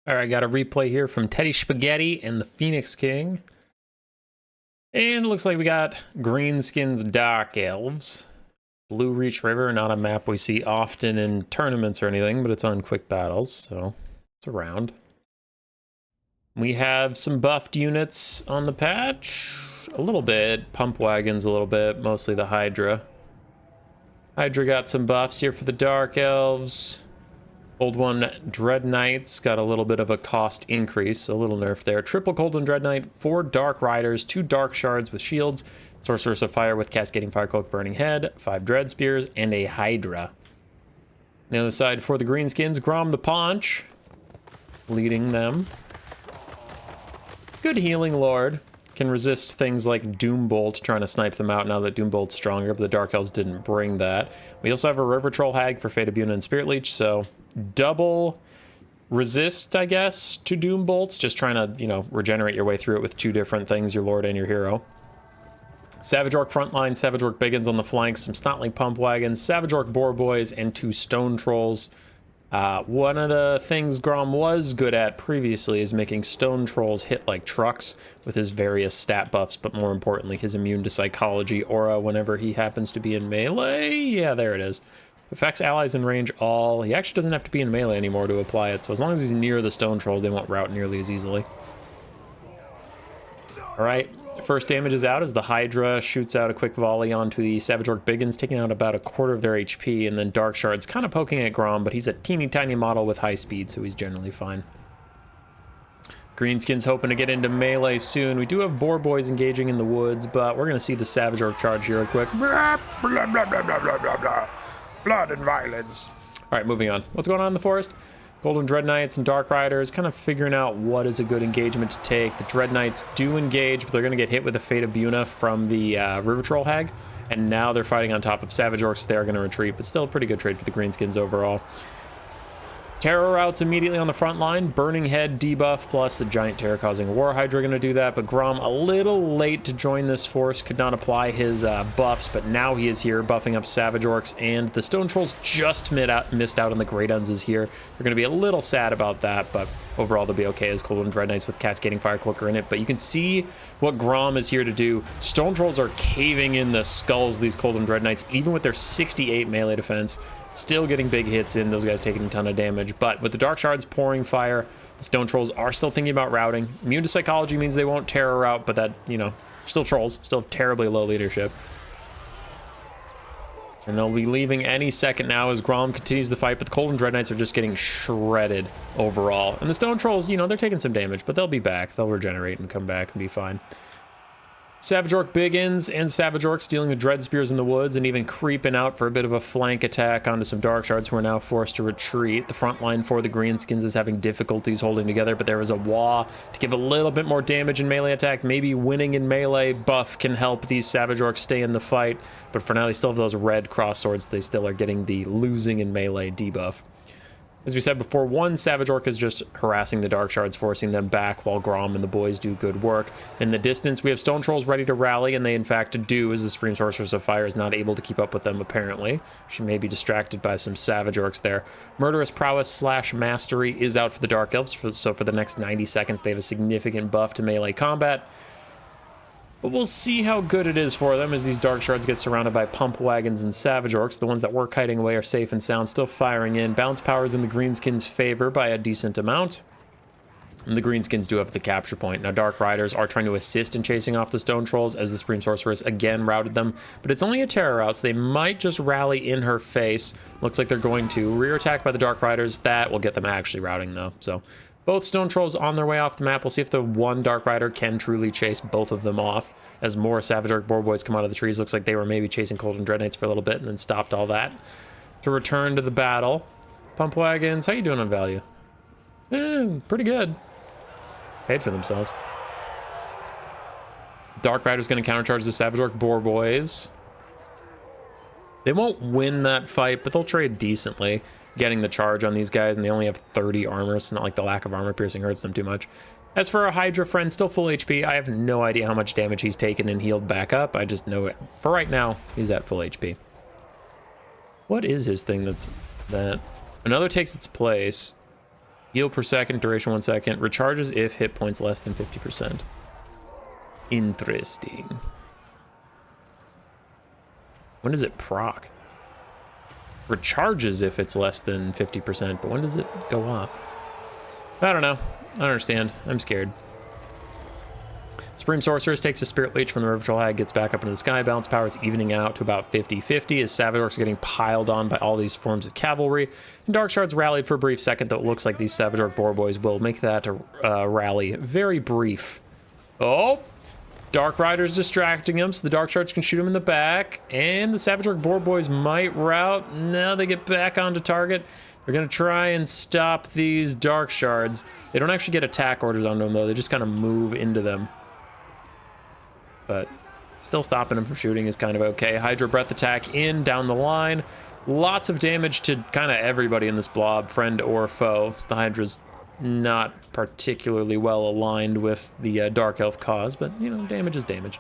All right, got a replay here from Teddy Spaghetti and the Phoenix King. And it looks like we got Greenskins Dark Elves. Blue Reach River, not a map we see often in tournaments or anything, but it's on quick battles, so it's around. We have some buffed units on the patch. A little bit. Pump wagons a little bit, mostly the Hydra. Hydra got some buffs here for the Dark Elves. Old one, Dread Knights, got a little bit of a cost increase, a little nerf there. Triple Golden Dread Knight, 4 Dark Riders, 2 Dark Shards with shields, Sorceress of Fire with Cascading Fire Cloak, Burning Head, 5 Dread Spears, and a Hydra. On the other side for the Greenskins, Grom the Paunch, leading them. Good healing lord. Can resist things like Doombolt, trying to snipe them out now that Doombolt's stronger, but the Dark Elves didn't bring that. We also have a River Troll Hag for Fate of Buna and Spirit Leech, so double resist, I guess, to Doombolts. Just trying to, you know, regenerate your way through it with 2 different things, your Lord and your Hero. Savage Orc Frontline, Savage Orc Biggins on the flanks, some Snotling Pump Wagons, Savage Orc Boar Boys, and 2 Stone Trolls. One of the things Grom was good at previously is making Stone Trolls hit like trucks with his various stat buffs, but more importantly, his immune to psychology aura whenever he happens to be in melee. Yeah, there it is. Affects allies in range all. He actually doesn't have to be in melee anymore to apply it, so as long as he's near the Stone Trolls, they won't rout nearly as easily. Alright, first damage is out as the Hydra shoots out a quick volley onto the Savage Orc Biggins, taking out about a quarter of their HP, and then Dark Shard's kind of poking at Grom, but he's a teeny tiny model with high speed, so he's generally fine. Greenskins hoping to get into melee soon. We do have Boar Boys engaging in the woods, but we're going to see the Savage Orc charge here real quick. Blah, blah, blah, blah, blah, blah, blah, blah. Blood and violence. All right, moving on. What's going on in the forest? Golden Dread Knights and Dark Riders kind of figuring out what is a good engagement to take. The Dread Knights do engage, but they're going to get hit with the Fate of Buna from the River Troll Hag. And now they're fighting on top of Savage Orcs. They're going to retreat, but still a pretty good trade for the Greenskins overall. Terror routes immediately on the front line. Burning Head debuff plus the Giant Terror causing War Hydra going to do that. But Grom a little late to join this force. Could not apply his buffs, but now he is here buffing up Savage Orcs. And the Stone Trolls just missed out on the Great Uns is here. They're going to be a little sad about that, but overall they'll be okay as Golden Dread Knights with Cascading Fire Cloak are in it. But you can see what Grom is here to do. Stone Trolls are caving in the skulls of these Golden Dread Knights, even with their 68 melee defense. Still getting big hits in, those guys taking a ton of damage, but with the Dark Shards pouring fire, the Stone Trolls are still thinking about routing. Immune to Psychology means they won't terror rout, but that, you know, still Trolls, still terribly low leadership. And they'll be leaving any second now as Grom continues the fight, but the Golden Dread Knights are just getting shredded overall. And the Stone Trolls, you know, they're taking some damage, but they'll be back. They'll regenerate and come back and be fine. Savage Orc Biggins and Savage Orcs dealing with Dread Spears in the woods and even creeping out for a bit of a flank attack onto some Dark Shards who are now forced to retreat. The front line for the Greenskins is having difficulties holding together, but there is a Wah to give a little bit more damage in melee attack. Maybe winning in melee buff can help these Savage Orcs stay in the fight, but for now they still have those red cross swords. They still are getting the losing in melee debuff. As we said before, one Savage Orc is just harassing the Dark Shards, forcing them back while Grom and the boys do good work. In the distance, we have Stone Trolls ready to rally, and they in fact do, as the Supreme Sorceress of Fire is not able to keep up with them, apparently. She may be distracted by some Savage Orcs there. Murderous Prowess / Mastery is out for the Dark Elves, so for the next 90 seconds, they have a significant buff to melee combat. But we'll see how good it is for them as these Dark Shards get surrounded by Pump Wagons and Savage Orcs. The ones that were kiting away are safe and sound, still firing in. Bounce power is in the Greenskins' favor by a decent amount. And the Greenskins do have the capture point. Now, Dark Riders are trying to assist in chasing off the Stone Trolls as the Supreme Sorceress again routed them. But it's only a terror route, so they might just rally in her face. Looks like they're going to. Rear attack by the Dark Riders. That will get them actually routing, though. So both Stone Trolls on their way off the map. We'll see if the one Dark Rider can truly chase both of them off as more Savage Orc Boar Boys come out of the trees. Looks like they were maybe chasing Golden Dread Knights for a little bit and then stopped all that to return to the battle. Pump Wagons, how you doing on value? Pretty good. Paid for themselves. Dark Rider's going to countercharge the Savage Orc Boar Boys. They won't win that fight, but they'll trade decently, getting the charge on these guys, and they only have 30 armor. It's not like the lack of armor piercing hurts them too much. As for our Hydra friend, still full HP. I have no idea how much damage he's taken and healed back up. I just know it. For right now, he's at full HP. What is his thing that's that? Another takes its place. Heal per second, duration 1 second. Recharges if hit points less than 50%. Interesting. When does it proc? Recharges if it's less than 50%, but when does it go off? I don't know. I don't understand. I'm scared. Supreme Sorceress takes a Spirit Leech from the River Troll Hag, gets back up into the sky. Balance power is evening out to about 50-50 as Savage Orcs are getting piled on by all these forms of cavalry. And Dark Shards rallied for a brief second, though it looks like these Savage Orc Boar Boys will make that rally very brief. Oh! Dark Rider's distracting him, so the Dark Shards can shoot him in the back. And the Savage Orc Boar Boys might rout. Now they get back onto target. They're going to try and stop these Dark Shards. They don't actually get attack orders onto them, though. They just kind of move into them. But still stopping them from shooting is kind of okay. Hydra Breath attack in, down the line. Lots of damage to kind of everybody in this blob, friend or foe. So the Hydra's not particularly well aligned with the Dark Elf cause, but, you know, damage is damage.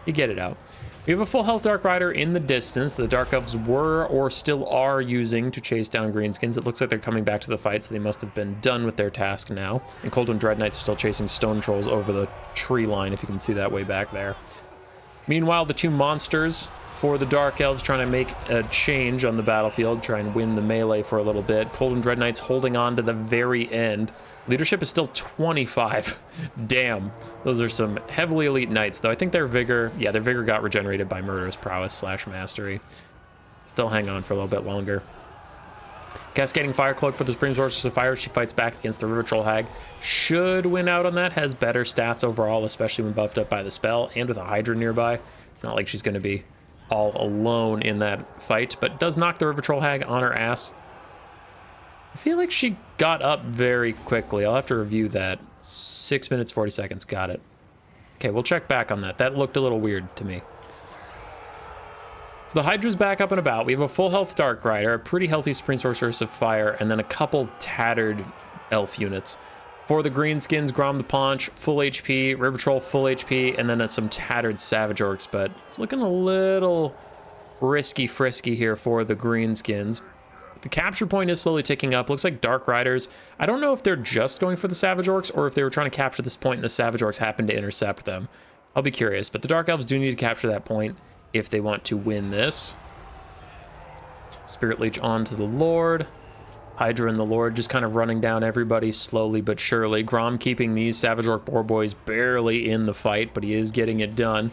You get it out. We have a full health Dark Rider in the distance. The Dark Elves were or still are using to chase down Greenskins. It looks like they're coming back to the fight, so they must have been done with their task now. And Cold Wind Dread Knights are still chasing Stone Trolls over the tree line, if you can see that way back there. Meanwhile, the two monsters for the Dark Elves trying to make a change on the battlefield, try and win the melee for a little bit. Cold Wind Dread Knights holding on to the very end. Leadership is still 25. Damn. Those are some heavily elite knights, though. I think their vigor, yeah, their vigor got regenerated by Murderous Prowess / Mastery. Still hang on for a little bit longer. Cascading Fire Cloak for the Supreme Sorceress of Fire. She fights back against the River Troll Hag. Should win out on that. Has better stats overall, especially when buffed up by the spell and with a Hydra nearby. It's not like she's going to be all alone in that fight, but does knock the River Troll Hag on her ass. I feel like she got up very quickly. I'll have to review that. 6 minutes, 40 seconds. Got it. Okay, we'll check back on that. That looked a little weird to me. So the Hydra's back up and about. We have a full health Dark Rider, a pretty healthy Supreme Sorceress of Fire, and then a couple tattered elf units. For the Greenskins, Grom the Paunch, full HP, River Troll, full HP, and then some tattered Savage Orcs, but it's looking a little risky frisky here for the Greenskins. The capture point is slowly ticking up. Looks like Dark Riders, I don't know if they're just going for the Savage Orcs or if they were trying to capture this point and the Savage Orcs happened to intercept them. I'll be curious, but the Dark Elves do need to capture that point if they want to win this. Spirit Leech onto the Lord. Hydra and the Lord just kind of running down everybody slowly but surely. Grom keeping these Savage Orc Boar Boys barely in the fight, but he is getting it done.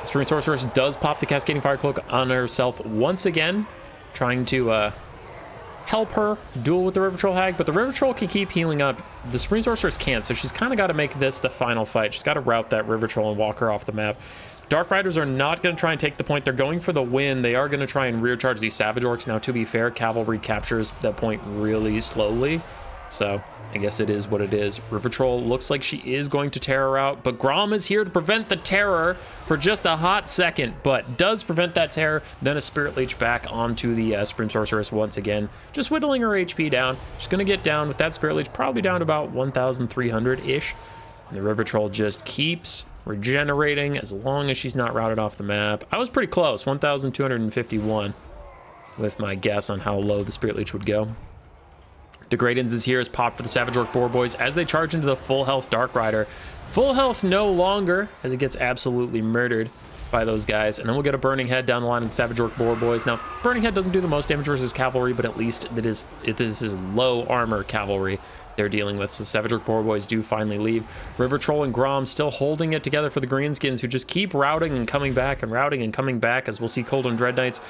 Supreme Sorceress does pop the Cascading Fire Cloak on herself once again, trying to help her duel with the River Troll Hag, but the River Troll can keep healing up. The Supreme Sorceress can't, so she's kind of got to make this the final fight. She's got to rout that River Troll and walk her off the map. Dark Riders are not going to try and take the point. They're going for the win. They are going to try and rear charge these Savage Orcs. Now, to be fair, Cavalry captures that point really slowly, so I guess it is what it is. River Troll looks like she is going to tear her out, but Grom is here to prevent the terror for just a hot second, but does prevent that terror. Then a Spirit Leech back onto the Supreme Sorceress once again, just whittling her HP down. She's going to get down with that Spirit Leech, probably down to about 1,300-ish. And the River Troll just keeps regenerating as long as she's not routed off the map. I was pretty close, 1,251 with my guess on how low the Spirit Leech would go. Degradins is here as pop for the Savage Orc Boar Boys as they charge into the full health Dark Rider. Full health no longer as it gets absolutely murdered by those guys. And then we'll get a Burning Head down the line in Savage Orc Boar Boys. Now, Burning Head doesn't do the most damage versus cavalry, but at least this is low armor cavalry they're dealing with. So Savage Orc Boar Boys do finally leave. River Troll and Grom still holding it together for the Greenskins, who just keep routing and coming back and routing and coming back, as we'll see Cold and Dread Knights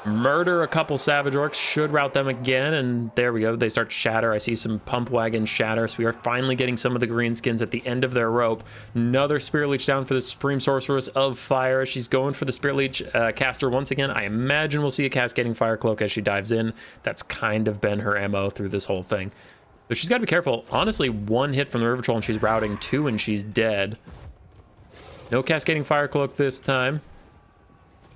murder a couple Savage Orcs, should rout them again, and there we go. They start to shatter. I see some pump wagons shatter, so we are finally getting some of the Greenskins at the end of their rope. Another Spirit Leech down for the Supreme Sorceress of Fire. She's going for the Spirit Leech caster once again. I imagine we'll see a Cascading Fire Cloak as she dives in. That's kind of been her MO through this whole thing. But she's got to be careful. Honestly, one hit from the River Troll and she's routing, two and she's dead. No Cascading Fire Cloak this time.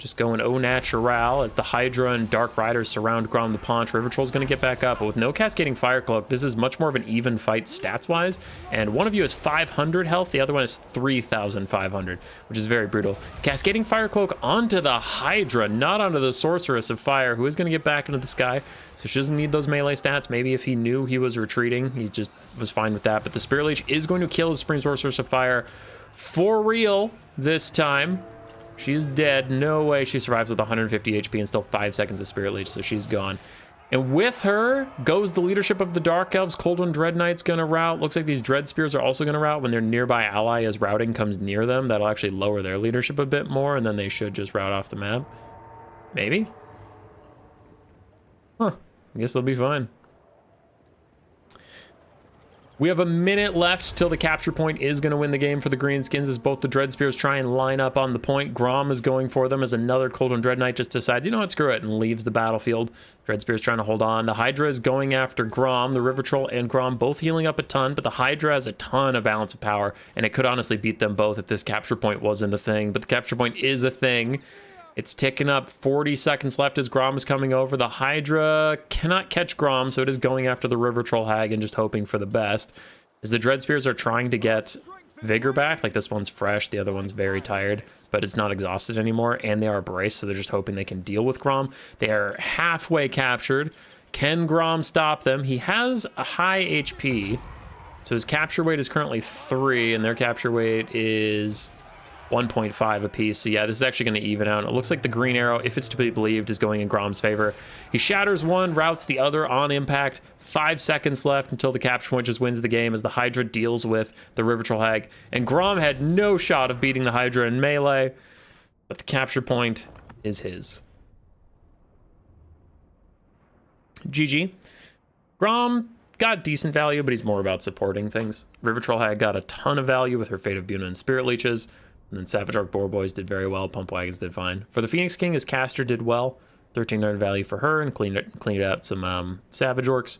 just going au natural as the Hydra and Dark Riders surround Grom the Paunch. River Troll's going to get back up, but with no Cascading Fire Cloak, this is much more of an even fight stats-wise, and one of you has 500 health, the other one is 3,500, which is very brutal. Cascading Fire Cloak onto the Hydra, not onto the Sorceress of Fire, who is going to get back into the sky, so she doesn't need those melee stats. Maybe if he knew he was retreating, he just was fine with that, but the Spirit Leech is going to kill the Supreme Sorceress of Fire for real this time. She is dead. No way she survives with 150 HP and still 5 seconds of Spirit Leech, so she's gone. And with her goes the leadership of the Dark Elves. Coldwind Dread Knight's gonna rout. Looks like these Dread Spears are also gonna rout when their nearby ally as routing comes near them. That'll actually lower their leadership a bit more, and then they should just rout off the map. Maybe? Huh. I guess they'll be fine. We have a minute left till the capture point is going to win the game for the Greenskins as both the Dread Spears try and line up on the point. Grom is going for them as another Coldwind Dread Knight just decides, you know what, screw it, and leaves the battlefield. Dread Spears trying to hold on. The Hydra is going after Grom. The River Troll and Grom both healing up a ton, but the Hydra has a ton of balance of power, and it could honestly beat them both if this capture point wasn't a thing, but the capture point is a thing. It's ticking up. 40 seconds left as Grom is coming over. The Hydra cannot catch Grom, so it is going after the River Troll Hag and just hoping for the best. As the Dread Spears are trying to get vigor back, like this one's fresh, the other one's very tired, but it's not exhausted anymore, and they are braced, so they're just hoping they can deal with Grom. They are halfway captured. Can Grom stop them? He has a high HP, so his capture weight is currently 3, and their capture weight is 1.5 apiece. So yeah, this is actually going to even out. It looks like the green arrow, if it's to be believed, is going in Grom's favor. He shatters one, routs the other on impact. 5 seconds left until the capture point just wins the game as the Hydra deals with the River Troll Hag. And Grom had no shot of beating the Hydra in melee, but the capture point is his. GG. Grom got decent value, but he's more about supporting things. River Troll Hag got a ton of value with her Fate of Buna and Spirit Leeches. And then Savage Arc Boar Boys did very well. Pump Wagons did fine. For the Phoenix King, his caster did well. 1300 value for her and cleaned out some Savage Orcs.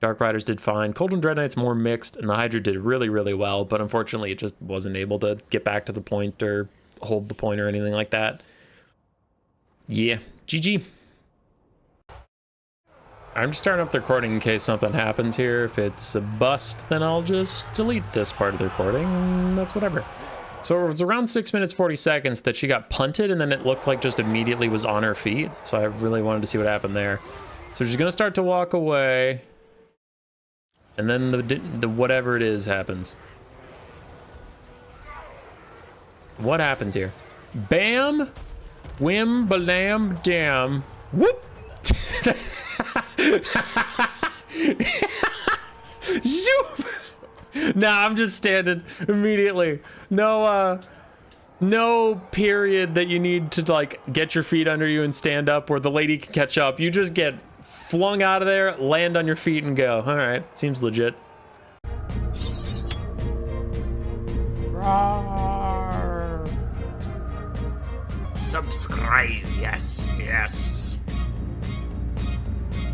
Dark Riders did fine. Coldwind Dread Knight's more mixed, and the Hydra did really, really well, but unfortunately it just wasn't able to get back to the point or hold the point or anything like that. Yeah, GG. I'm just starting up the recording in case something happens here. If it's a bust, then I'll just delete this part of the recording, and that's whatever. So it was around 6 minutes, 40 seconds that she got punted, and then it looked like just immediately was on her feet. So I really wanted to see what happened there. So she's going to start to walk away. And then the whatever it is happens. What happens here? Bam! Whim, balam, damn. Whoop! Zoop! Nah, I'm just standing immediately. No period that you need to like get your feet under you and stand up where the lady can catch up. You just get flung out of there, land on your feet and go. All right, seems legit. Roar. Subscribe, yes, yes.